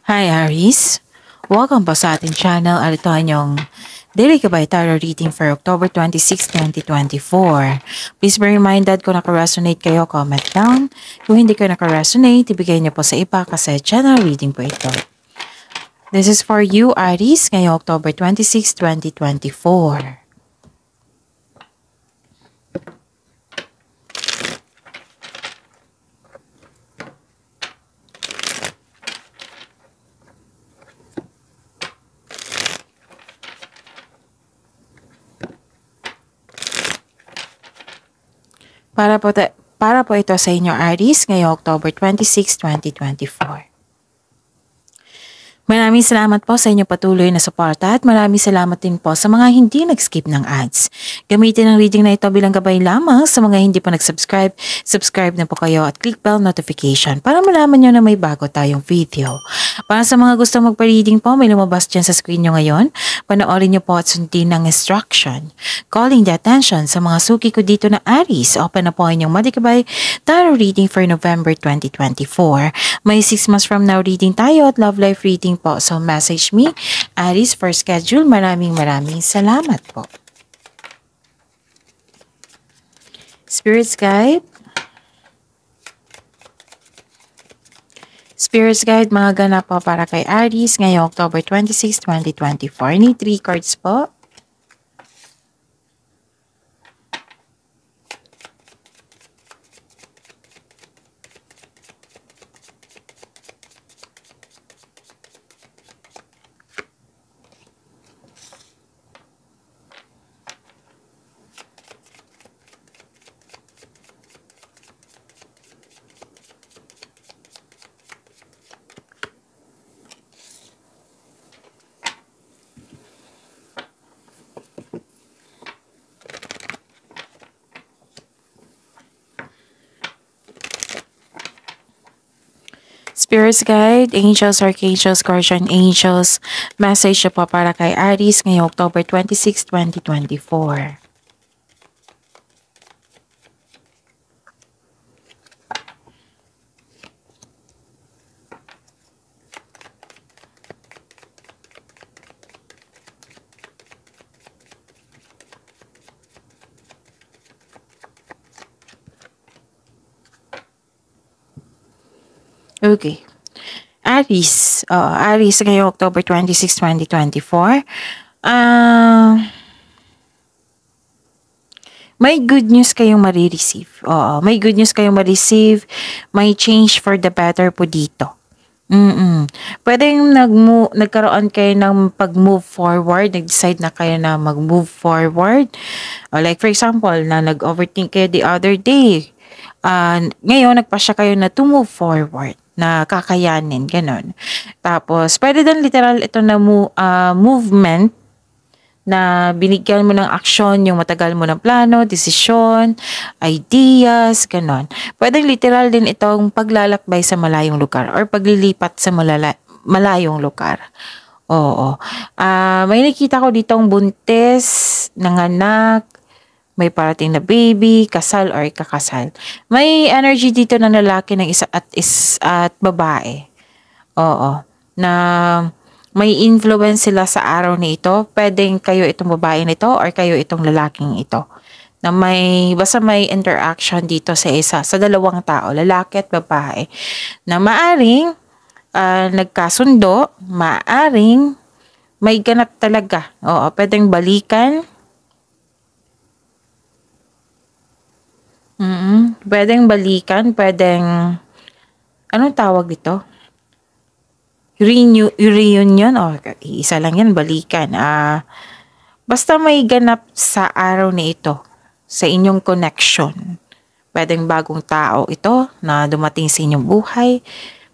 Hi Aries! Welcome po sa ating channel at ito ang inyong Daily Gabay Tarot Reading for October 26, 2024. Please be reminded kung naka-resonate kayo, comment down. Kung hindi kayo naka-resonate, ibigay niyo po sa iba kasi channel reading po ito. This is for you Aries ngayong October 26, 2024. Para po ito sa inyo Aries ngayong October 26, 2024. Maraming salamat po sa inyong patuloy na suporta at maraming salamat din po sa mga hindi nag-skip ng ads. Gamitin ang reading na ito bilang gabay lamang sa mga hindi pa nag-subscribe. Subscribe na po kayo at click bell notification para malaman nyo na may bago tayong video. Para sa mga gusto magpa-reading po, may lumabas dyan sa screen nyo ngayon. Panoorin nyo po at sundin ang instruction. Calling the attention sa mga suki ko dito na Aries. Open na po inyong Madikabay Tarot Reading for November 2024. May 6 months from now reading tayo at love life reading po. So message me, Aries, for schedule. Maraming salamat po. Spirits Guide. Spirits Guide, mga ganap po para kay Aries ngayong October 26, 2024. Need 3 cards po. Spirits Guide, Angels, Archangels, Guardian Angels, message po para kay Aries ngayong October 26, 2024. Okay. Aries. Aries ngayong October 26, 2024. May good news kayong marireceive. May good news kayong marireceive. May change for the better po dito. Pwedeng nagkaroon kayo ng pag-move forward. Nag-decide na kayo na mag-move forward. Like for example, na nag-overthink kayo the other day. Ngayon, nagpasya kayo na to move forward, na kakayanin, ganon. Tapos, pwede din literal ito na movement na binigyan mo ng aksyon yung matagal mo ng plano, desisyon, ideas, ganon. Pwede literal din itong paglalakbay sa malayong lugar or paglilipat sa malayong lugar. Oo. May nakita ko ditong buntis, nanganak, may parating na baby, kasal or kakasal. May energy dito ng lalaki ng isa at babae. Oo. Na may influence sila sa araw na ito. Pwedeng kayo itong babae nito or kayo itong lalaking ito. Na basta may interaction dito sa dalawang tao, lalaki at babae. Na maaring nagkasundo, maaring may ganap talaga. Oo, pwedeng balikan. Pwedeng balikan, pwedeng, anong tawag dito? Reunion, isa lang yan, balikan. Basta may ganap sa araw na ito, sa inyong connection. Pwedeng bagong tao ito na dumating sa inyong buhay.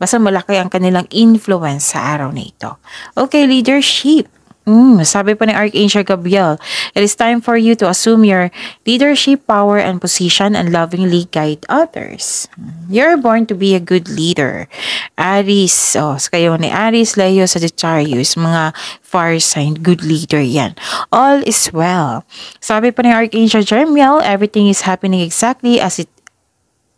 Basta malaki ang kanilang influence sa araw na ito. Okay, leadership. Sabi po ni Archangel Gabriel, it is time for you to assume your leadership, power, and position and lovingly guide others. You're born to be a good leader. Aries, kayo ni Aries, Leo, Sagittarius, mga fire sign, good leader yan. All is well. Sabi po ni Archangel Jeremiel, everything is happening exactly as it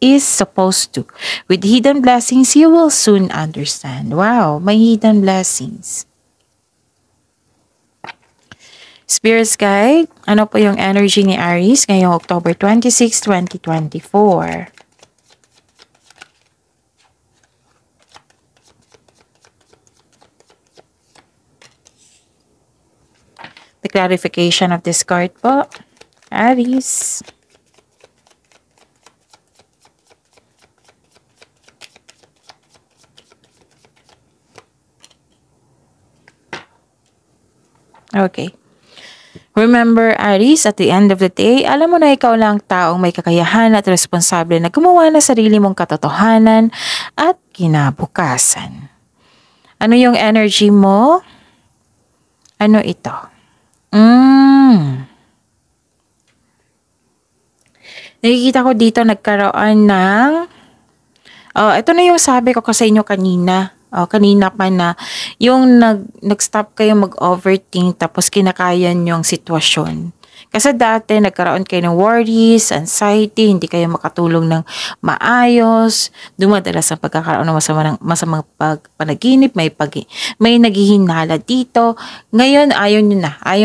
is supposed to. With hidden blessings, you will soon understand. Wow, may hidden blessings. Spirit's Guide, ano po yung energy ni Aries ngayong October 26, 2024? The clarification of this card po, Aries. Okay. Remember, Aries, at the end of the day, alam mo na ikaw lang taong may kakayahan at responsable na gumawa na sarili mong katotohanan at kinabukasan. Ano yung energy mo? Ano ito? Nakikita ko dito nagkaroon ng ito na yung sabi ko sa inyo kanina. Kanina pa na yung nag-stop kayo mag-overthink tapos kinakayan yung sitwasyon. Kasi dati nagkaroon kayo ng worries, anxiety, hindi kayo makatulong ng maayos, dumadala sa pagkakaroon ng masamang panaginip, may naghihinala dito. Ngayon, ayaw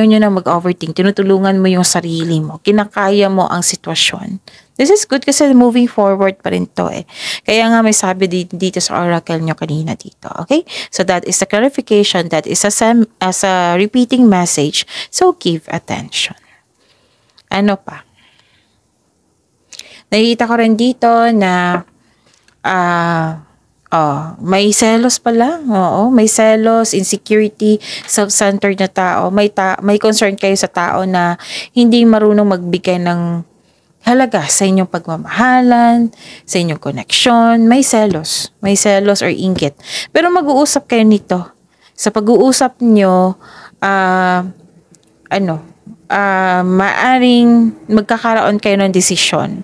nyo na mag-overthink. Tinutulungan mo yung sarili mo. Kinakaya mo ang sitwasyon. This is good kasi moving forward pa rin to eh. Kaya nga may sabi dito sa oracle nyo kanina dito. Okay? So that is the clarification. That is as a repeating message. So give attention. Ano pa? Nakikita ko rin dito na may selos pala. Oo, may selos, insecurity, self-centered na tao. May concern kayo sa tao na hindi marunong magbigay ng halaga sa inyong pagmamahalan, sa inyong connection, may selos or inggit. Pero mag-uusap kayo nito. Sa pag-uusap nyo, maaring magkakaroon kayo ng desisyon.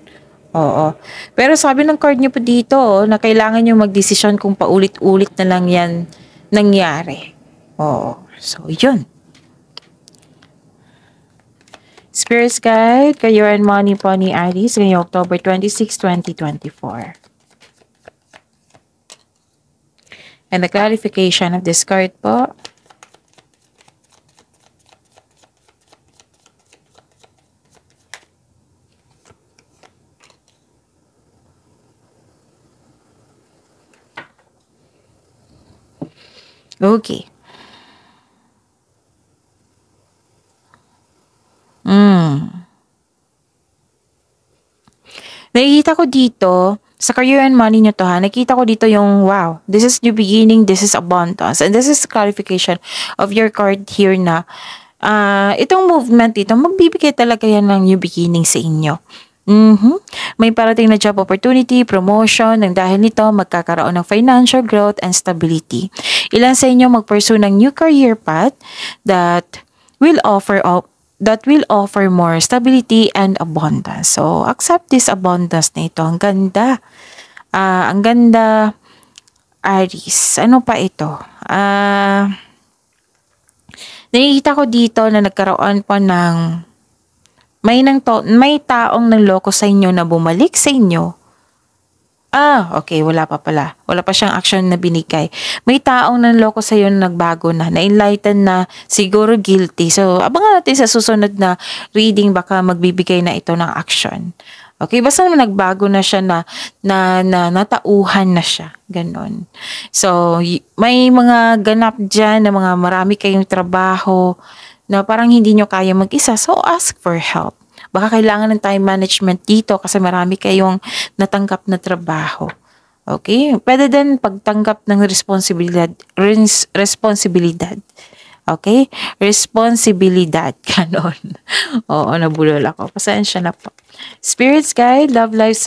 Oo. Pero sabi ng card nyo po dito, na kailangan nyo magdesisyon kung paulit-ulit na lang yan nangyari. Oo. So, yun. Spirit's Guide, Career and Money po ni Aries ngayong October 26, 2024. And the clarification of this card po. Okay. Nakikita ko dito, sa career and money nyo to ha, nakikita ko dito yung, wow, this is new beginning, this is abundance, and this is clarification of your card here na, itong movement dito, magbibigay talaga yan ng new beginning sa inyo. May parating na job opportunity, promotion, nang dahil nito, magkakaroon ng financial growth and stability. Ilan sa inyo mag-pursue ng new career path that will offer more stability and abundance. So, accept this abundance na ito. Ang ganda. Ang ganda, Aries. Ano pa ito? Nakikita ko dito na nagkaroon pa ng may taong nanloko sa inyo na bumalik sa inyo. Okay, wala pa pala. Wala pa siyang action na binigay. May taong nanloko sa iyo na nagbago na-enlighten na, siguro guilty. So, abangan natin sa susunod na reading, baka magbibigay na ito ng action. Okay, basta naman nagbago na siya na natauhan na siya. Ganon. So, may mga ganap dyan na marami kayong trabaho na parang hindi nyo kaya mag-isa. So, ask for help. Baka kailangan ng time management dito kasi marami kayong natanggap na trabaho. Okay? Pwede din pagtanggap ng responsibilidad. Okay? Responsibilidad. Ganon. Oo, nabulol ako. Pasensya na po. Spirit's Guide, Love Life,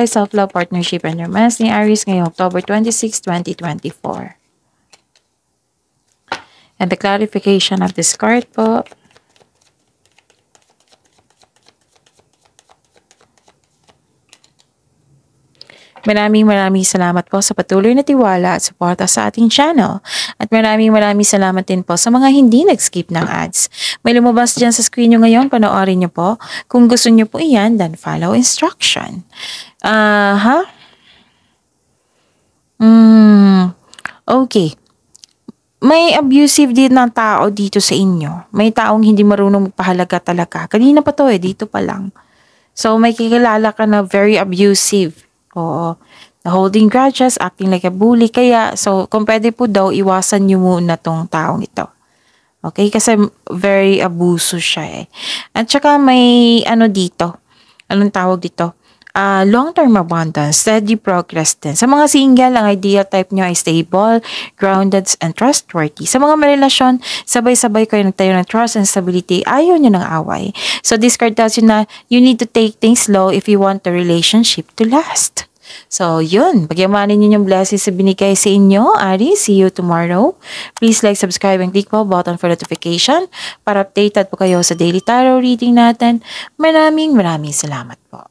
Self-Love, Partnership, and Romance ni Aries ngayong October 26, 2024. And the clarification of this card po. Maraming salamat po sa patuloy na tiwala at suporta sa ating channel. At maraming salamat din po sa mga hindi nag-skip ng ads. May lumabas dyan sa screen nyo ngayon, panoorin nyo po. Kung gusto nyo po iyan, then follow instruction. Okay. May abusive din ng tao dito sa inyo. May taong hindi marunong magpahalaga talaga. Kanina pa to dito pa lang. So, may kikilala ka na very abusive. Oo. Holding grudges, acting like a bully. Kaya, so, kung pwede po daw, iwasan nyo muna tong taong ito. Okay? Kasi very abuso siya At saka may dito. Anong tawag dito? Long-term abundance, steady progress din. Sa mga single, ang ideal type nyo ay stable, grounded, and trustworthy. Sa mga marelasyon, sabay-sabay kayo nagtayo ng trust and stability. Ayaw nyo ng away. So, this card tells you na you need to take things slow if you want the relationship to last. So, yun. Pagyamanin nyo yung blessings na binigay sa inyo. Ari, see you tomorrow. Please like, subscribe, and click po button for notification para updated po kayo sa daily tarot reading natin. Maraming salamat po.